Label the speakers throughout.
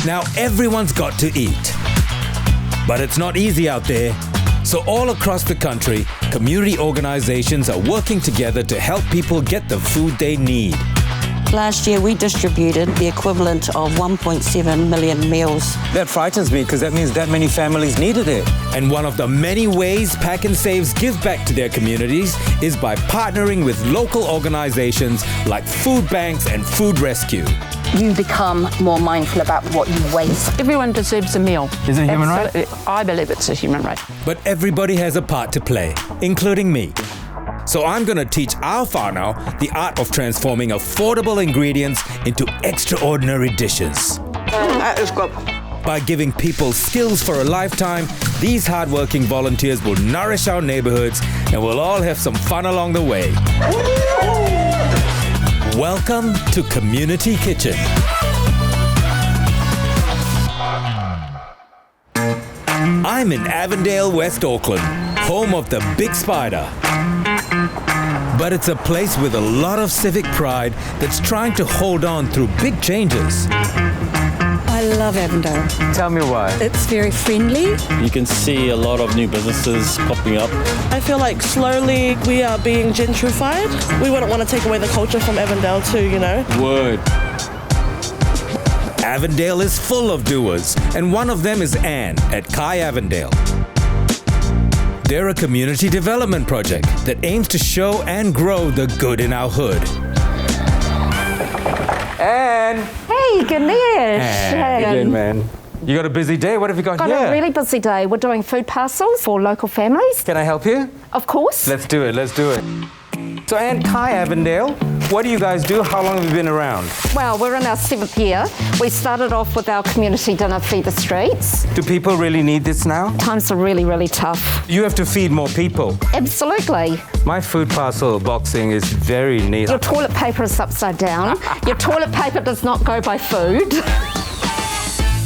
Speaker 1: Now everyone's got to eat. But it's not easy out there. So all across the country, community organizations are working together to help people get the food they need.
Speaker 2: Last year, we distributed the equivalent of 1.7 million meals.
Speaker 3: That frightens me because that means that many families needed it.
Speaker 1: And one of the many ways PAK'nSAVEs give back to their communities is by partnering with local organizations like food banks and food rescue.
Speaker 4: You become more mindful about what you waste. Everyone deserves a meal.
Speaker 3: Is it a human right?
Speaker 4: I believe it's a human right.
Speaker 1: But everybody has a part to play, including me. So I'm going to teach our whānau the art of transforming affordable ingredients into extraordinary dishes.
Speaker 2: That is good.
Speaker 1: By giving people skills for a lifetime, these hardworking volunteers will nourish our neighborhoods and we'll all have some fun along the way. Welcome to Community Kitchen. I'm in Avendale, West Auckland, home of the Big Spider. But it's a place with a lot of civic pride that's trying to hold on through big changes.
Speaker 5: I love Avendale.
Speaker 3: Tell me why.
Speaker 5: It's very friendly.
Speaker 6: You can see a lot of new businesses popping up.
Speaker 7: I feel like slowly we are being gentrified. We wouldn't want to take away the culture from Avendale too, you know?
Speaker 6: Word.
Speaker 1: Avendale is full of doers, and one of them is An at Kai Avendale. They're a community development project that aims to show and grow the good in our hood.
Speaker 3: And
Speaker 8: Hey, Ganesh.
Speaker 3: how you doing, man? You got a busy day? What have you got
Speaker 8: Got
Speaker 3: here?
Speaker 8: a really busy day. We're doing food parcels for local families.
Speaker 3: Can I help you?
Speaker 8: Of course.
Speaker 3: Let's do it. So, An Kai Avendale, what do you guys do? How long have you been around?
Speaker 8: Well, we're in our 7th year. We started off with our community dinner, Feed the Streets.
Speaker 3: Do people really need this now?
Speaker 8: Times are really, really tough.
Speaker 3: You have to feed more people.
Speaker 8: Absolutely.
Speaker 3: My food parcel boxing is very neat.
Speaker 8: Your toilet paper is upside down. Your toilet paper does not go by food.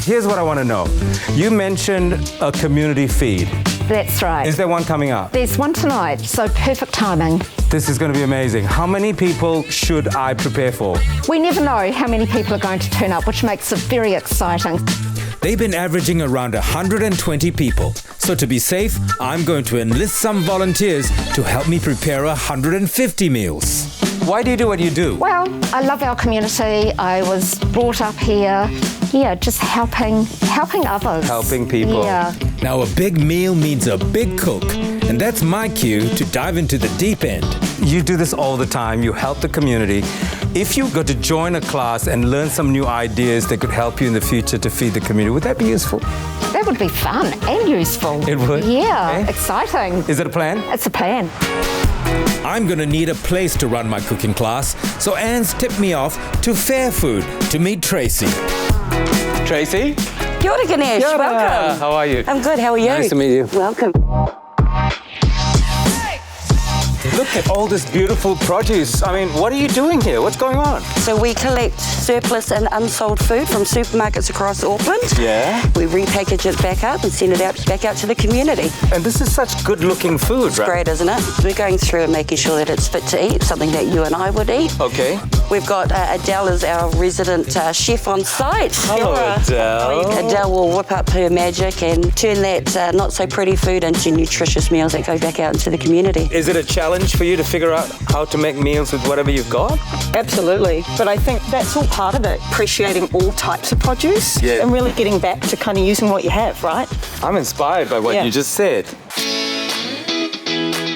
Speaker 3: Here's what I want to know. You mentioned a community feed.
Speaker 8: That's right.
Speaker 3: Is there one coming up?
Speaker 8: There's one tonight, so perfect timing.
Speaker 3: This is going to be amazing. How many people should I prepare for?
Speaker 8: We never know how many people are going to turn up, which makes it very exciting.
Speaker 1: They've been averaging around 120 people. So to be safe, I'm going to enlist some volunteers to help me prepare 150 meals.
Speaker 3: Why do you do what you do?
Speaker 8: Well, I love our community. I was brought up here, just helping others.
Speaker 3: Helping people.
Speaker 8: Yeah.
Speaker 1: Now a big meal means a big cook, and that's my cue to dive into the deep end.
Speaker 3: You do this all the time. You help the community. If you got to join a class and learn some new ideas that could help you in the future to feed the community, would that be useful?
Speaker 8: That would be fun and useful.
Speaker 3: It would?
Speaker 8: Yeah,
Speaker 3: Eh?
Speaker 8: exciting.
Speaker 3: Is it a plan?
Speaker 8: It's a plan.
Speaker 1: I'm gonna need a place to run my cooking class, so Anne's tipped me off to Fair Food to meet Tracy.
Speaker 3: Tracy?
Speaker 2: Kia ora, Ganesh.
Speaker 3: Kia ora.
Speaker 2: Welcome.
Speaker 3: How are you?
Speaker 2: I'm good. How are you?
Speaker 3: Nice to meet you.
Speaker 2: Welcome.
Speaker 3: Look at all this beautiful produce. I mean, what are you doing here? What's going on?
Speaker 2: So we collect surplus and unsold food from supermarkets across Auckland.
Speaker 3: Yeah.
Speaker 2: We repackage it back up and send it back out to the community.
Speaker 3: And this is such good-looking food, right?
Speaker 2: Great, isn't it? We're going through and making sure that it's fit to eat, something that you and I would eat.
Speaker 3: Okay.
Speaker 2: We've got Adele as our resident chef on site.
Speaker 3: Hello, Adele.
Speaker 2: Adele will whip up her magic and turn that not so pretty food into nutritious meals that go back out into the community.
Speaker 3: Is it a challenge for you to figure out how to make meals with whatever you've got?
Speaker 7: Absolutely. But I think that's all part of it, appreciating all types of produce and really getting back to kind of using what you have, right?
Speaker 3: I'm inspired by what you just said.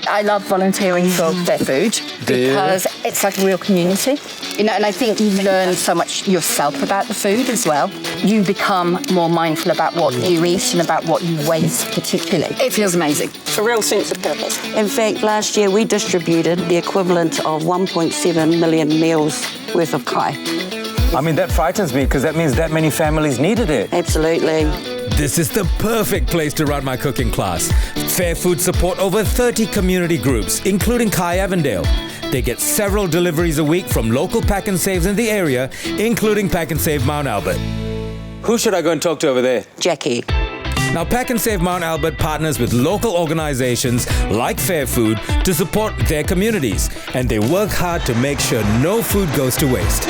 Speaker 4: I love volunteering for Fair Food because it's like a real community. And I think you learn so much yourself about the food as well. You become more mindful about what you eat and about what you waste particularly. It feels amazing.
Speaker 7: It's a real sense of purpose.
Speaker 2: In fact, last year we distributed the equivalent of 1.7 million meals worth of kai.
Speaker 3: I mean, that frightens me because that means that many families needed it.
Speaker 2: Absolutely.
Speaker 1: This is the perfect place to run my cooking class. Fair Food support over 30 community groups, including Kai Avendale. They get several deliveries a week from local PAK'nSAVEs in the area, including PAK'nSAVE Mount Albert.
Speaker 3: Who should I go and talk to over there?
Speaker 2: Jackie.
Speaker 1: Now, PAK'nSAVE Mount Albert partners with local organizations like Fair Food to support their communities, and they work hard to make sure no food goes to waste.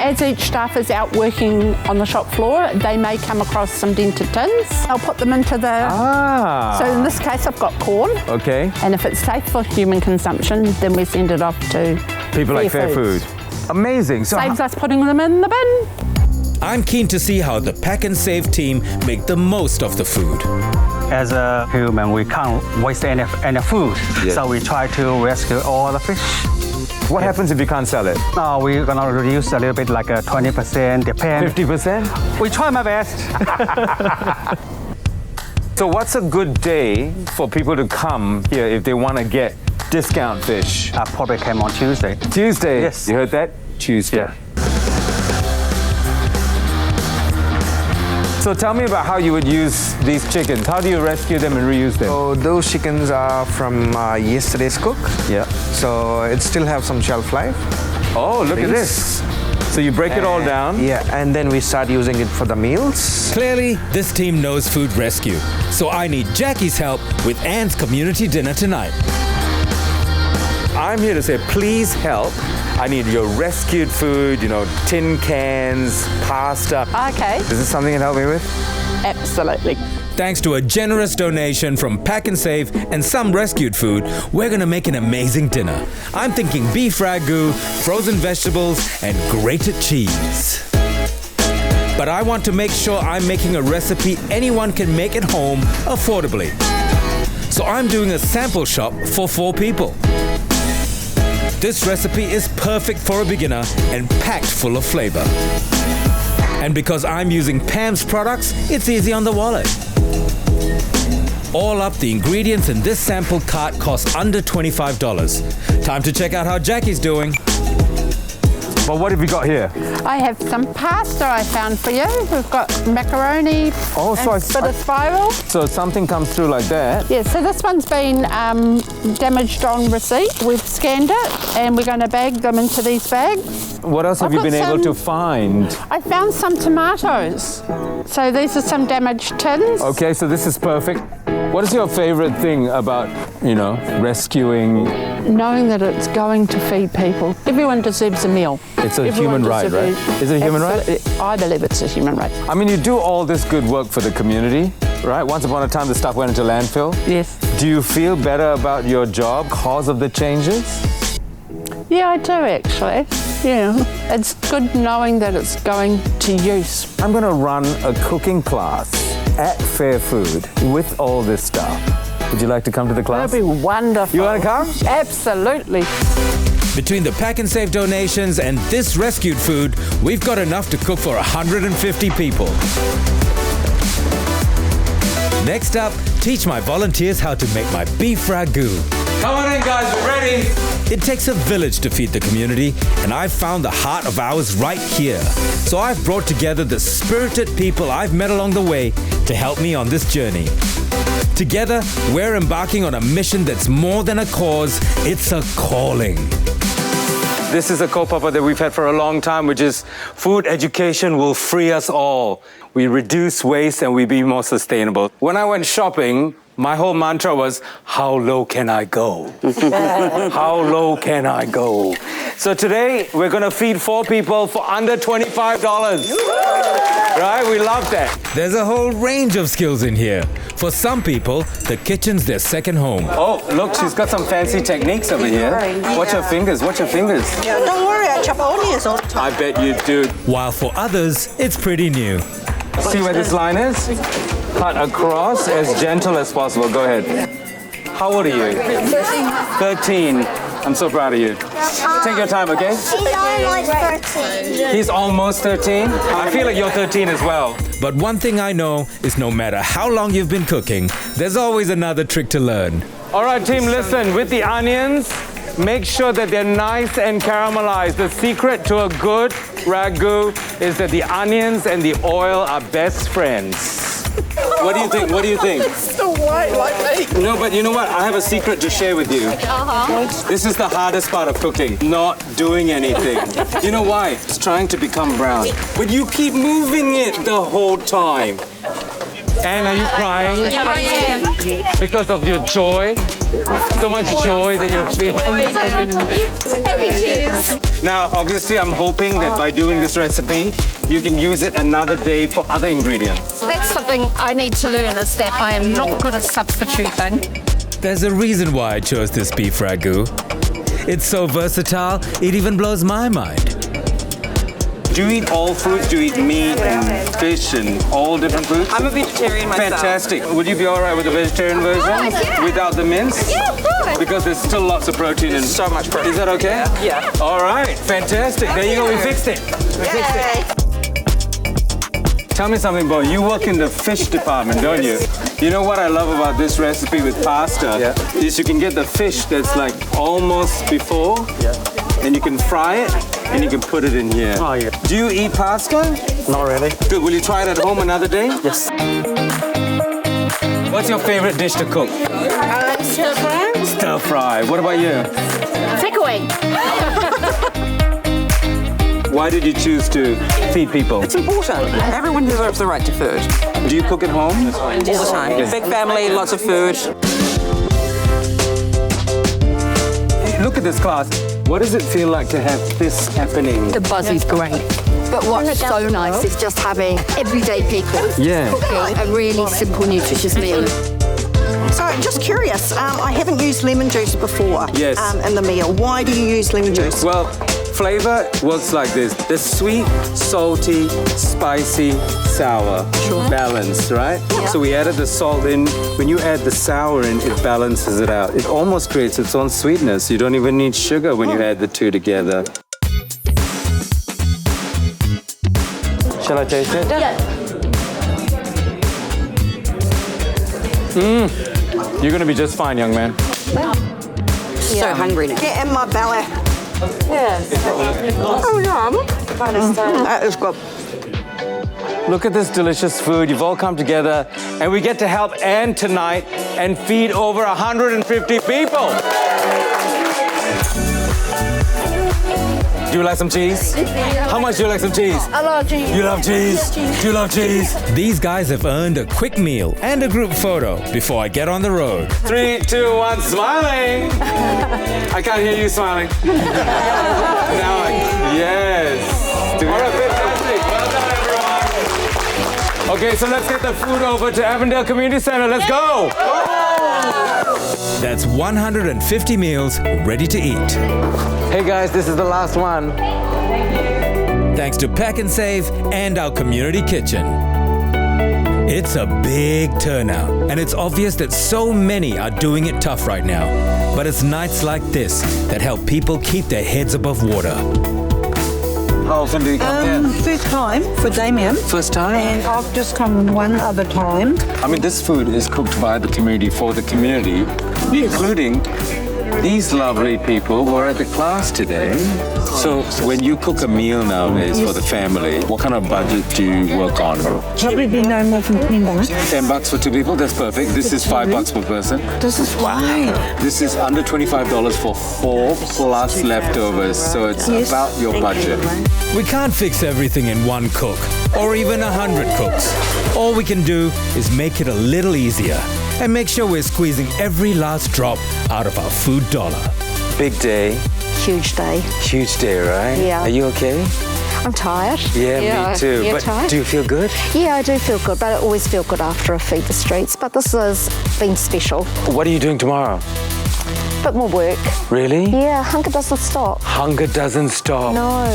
Speaker 9: as each staff is out working on the shop floor, they may come across some dented tins. I'll put them into the... So in this case, I've got corn.
Speaker 3: Okay.
Speaker 9: And if it's safe for human consumption, then we send it off to
Speaker 3: people like Fair Food. Amazing. So
Speaker 9: saves us putting them in the bin.
Speaker 1: I'm keen to see how the PAK'nSAVE team make the most of the food.
Speaker 10: As a human, we can't waste any food, so we try to rescue all the fish.
Speaker 3: What happens if you can't sell it?
Speaker 10: No, we're gonna reduce a little bit, like 20%, depend.
Speaker 3: 50%?
Speaker 10: We try my best.
Speaker 3: So what's a good day for people to come here if they want to get discount fish?
Speaker 10: I probably came on Tuesday.
Speaker 3: Tuesday?
Speaker 10: Yes.
Speaker 3: You heard that? Tuesday.
Speaker 10: Yeah.
Speaker 3: So tell me about how you would use these chickens. How do you rescue them and reuse them?
Speaker 11: So those chickens are from yesterday's cook.
Speaker 3: Yeah.
Speaker 11: So it still have some shelf life.
Speaker 3: Oh, look at this. So you break it all down?
Speaker 11: Yeah, and then we start using it for the meals.
Speaker 1: Clearly, this team knows food rescue. So I need Jackie's help with Anne's community dinner tonight.
Speaker 3: I'm here to say, please help. I need your rescued food, tin cans, pasta.
Speaker 9: Okay.
Speaker 3: Is this something you can help me with?
Speaker 9: Absolutely.
Speaker 1: Thanks to a generous donation from PAK'nSAVE and some rescued food, we're gonna make an amazing dinner. I'm thinking beef ragu, frozen vegetables, and grated cheese. But I want to make sure I'm making a recipe anyone can make at home affordably. So I'm doing a sample shop for 4 people. This recipe is perfect for a beginner and packed full of flavor. And because I'm using Pam's products, it's easy on the wallet. All up, the ingredients in this sample cart cost under $25. Time to check out how Jackie's doing.
Speaker 3: But what have we got here?
Speaker 9: I have some pasta I found for you. We've got macaroni and a bit of spiral.
Speaker 3: So something comes through like that?
Speaker 9: Yeah, so this one's been damaged on receipt. We've scanned it and we're going to bag them into these bags.
Speaker 3: What else have you been able to find?
Speaker 9: I found some tomatoes. So these are some damaged tins.
Speaker 3: Okay, so this is perfect. What is your favorite thing about, rescuing?
Speaker 9: Knowing that it's going to feed people. Everyone deserves a meal.
Speaker 3: It's a human right, right? Is it a human right?
Speaker 9: I believe it's a human right.
Speaker 3: I mean, you do all this good work for the community, right? Once upon a time, the stuff went into landfill.
Speaker 9: Yes.
Speaker 3: Do you feel better about your job because of the changes?
Speaker 9: Yeah, I do actually. Yeah. It's good knowing that it's going to use.
Speaker 3: I'm going to run a cooking class at Fair Food with all this stuff. Would you like to come to the class?
Speaker 9: That'd be wonderful.
Speaker 3: You want to come?
Speaker 9: Absolutely.
Speaker 1: Between the PAK'nSAVE donations and this rescued food, we've got enough to cook for 150 people. Next up, teach my volunteers how to make my beef ragu.
Speaker 3: Come on in, guys, we're ready.
Speaker 1: It takes a village to feed the community, and I've found the heart of ours right here. So I've brought together the spirited people I've met along the way to help me on this journey. Together, we're embarking on a mission that's more than a cause, it's a calling.
Speaker 3: This is a kaupapa that we've had for a long time, which is food education will free us all. We reduce waste and we be more sustainable. When I went shopping, my whole mantra was, how low can I go? How low can I go? So today, we're gonna feed 4 people for under $25. Right? We love that.
Speaker 1: There's a whole range of skills in here. For some people, the kitchen's their second home.
Speaker 3: Oh, look, she's got some fancy techniques over here. Watch her fingers, watch her fingers.
Speaker 7: Don't worry, I chop onions all the time.
Speaker 3: I bet you do.
Speaker 1: While for others, it's pretty new.
Speaker 3: See where this line is? Cut across as gentle as possible. Go ahead. How old are you? 13. I'm so proud of you. Take your time, okay?
Speaker 12: He's almost 13.
Speaker 3: He's almost 13? I feel like you're 13 as well.
Speaker 1: But one thing I know is no matter how long you've been cooking, there's always another trick to learn.
Speaker 3: All right, team, listen. With the onions, make sure that they're nice and caramelized. The secret to a good ragu is that the onions and the oil are best friends. What do you think? What do you think?
Speaker 7: It's still white like me.
Speaker 3: No, but you know what? I have a secret to share with you. This is the hardest part of cooking, not doing anything. You know why? It's trying to become brown. But you keep moving it the whole time. Anne, are you crying?
Speaker 12: I am.
Speaker 3: Because of your joy? So much joy that you're feeling. Now, obviously, I'm hoping that by doing this recipe, you can use it another day for other ingredients.
Speaker 8: That's something I need to learn, is that I am not good at substituting.
Speaker 1: There's a reason why I chose this beef ragu. It's so versatile, it even blows my mind.
Speaker 3: Do you eat all foods? Do you eat meat and fish and all different foods?
Speaker 13: I'm a vegetarian myself.
Speaker 3: Fantastic. Would you be all right with the vegetarian version?
Speaker 13: Yeah.
Speaker 3: Without the mince?
Speaker 13: Yeah, of course.
Speaker 3: Because there's still lots of protein in
Speaker 13: so much protein.
Speaker 3: Is that okay?
Speaker 13: Yeah.
Speaker 3: All right. Fantastic. There you go. We fixed it. We fixed it. Tell me something, Bo. You work in the fish department, don't you? You know what I love about this recipe with pasta is you can get the fish that's like almost before, and you can fry it, and you can put it in here.
Speaker 10: Oh, yeah.
Speaker 3: Do you eat pasta?
Speaker 10: Not really.
Speaker 3: Good. Will you try it at home another day?
Speaker 10: Yes.
Speaker 3: What's your favorite dish to cook?
Speaker 12: Stir fry.
Speaker 3: Stir fry. What about you?
Speaker 8: Takeaway.
Speaker 3: Why did you choose to feed people?
Speaker 13: It's important. Everyone deserves the right to food.
Speaker 3: Do you cook at home?
Speaker 13: All the time. Big family, lots of food.
Speaker 3: Look at this class. What does it feel like to have this happening?
Speaker 4: The buzz is great. But what's so nice is just having everyday people cooking a really simple, nutritious meal.
Speaker 7: So, just curious, I haven't used lemon juice before in the meal. Why do you use lemon juice?
Speaker 3: Well, flavor works like this. There's sweet, salty, spicy, sour, balanced, right? Yeah. So we added the salt in. When you add the sour in, it balances it out. It almost creates its own sweetness. You don't even need sugar when you add the two together. Shall I taste it?
Speaker 12: Yeah.
Speaker 3: You're gonna be just fine, young man.
Speaker 4: So hungry now.
Speaker 7: Get in my belly.
Speaker 12: Yes.
Speaker 7: Oh, yum. That is good.
Speaker 3: Look at this delicious food. You've all come together, and we get to help Anne tonight and feed over 150 people. Do you like some cheese? How much do you like some cheese?
Speaker 12: I love cheese.
Speaker 3: You love cheese? Do you love cheese?
Speaker 1: These guys have earned a quick meal and a group photo before I get on the road.
Speaker 3: 3, 2, 1, smiling. I can't hear you smiling. Now, yes. All right, fantastic. Well done, everyone. Okay, so let's get the food over to Avendale Community Center. Let's go.
Speaker 1: That's 150 meals ready to eat.
Speaker 3: Hey guys, this is the last one.
Speaker 1: Thanks to PAK'nSAVE and our community kitchen. It's a big turnout, and it's obvious that so many are doing it tough right now. But it's nights like this that help people keep their heads above water.
Speaker 3: How often do you come here?
Speaker 14: First time for Damien.
Speaker 3: First time?
Speaker 14: And I've just come one other time.
Speaker 3: I mean, this food is cooked by the community for the community, including these lovely people who are at the class today. So when you cook a meal nowadays for the family, what kind of budget do you work on?
Speaker 14: Probably be no more than $10.
Speaker 3: $10 for 2 people, that's perfect. This is $5 per person.
Speaker 14: This is fine.
Speaker 3: This is under $25 for 4 plus leftovers, so it's about your budget.
Speaker 1: We can't fix everything in one cook, or even 100 cooks. All we can do is make it a little easier and make sure we're squeezing every last drop out of our food dollar.
Speaker 11: Big day.
Speaker 8: Huge day.
Speaker 11: Huge day, right?
Speaker 8: Yeah.
Speaker 11: Are you okay?
Speaker 8: I'm tired.
Speaker 11: Yeah, me too.
Speaker 8: You're
Speaker 11: But
Speaker 8: tired?
Speaker 11: do you feel good?
Speaker 8: Yeah, I do feel good, but I always feel good after I feed the streets. But this has been special.
Speaker 11: What are you doing tomorrow?
Speaker 8: Bit more work.
Speaker 11: Really?
Speaker 8: Yeah, hunger doesn't stop.
Speaker 11: Hunger doesn't stop.
Speaker 8: No.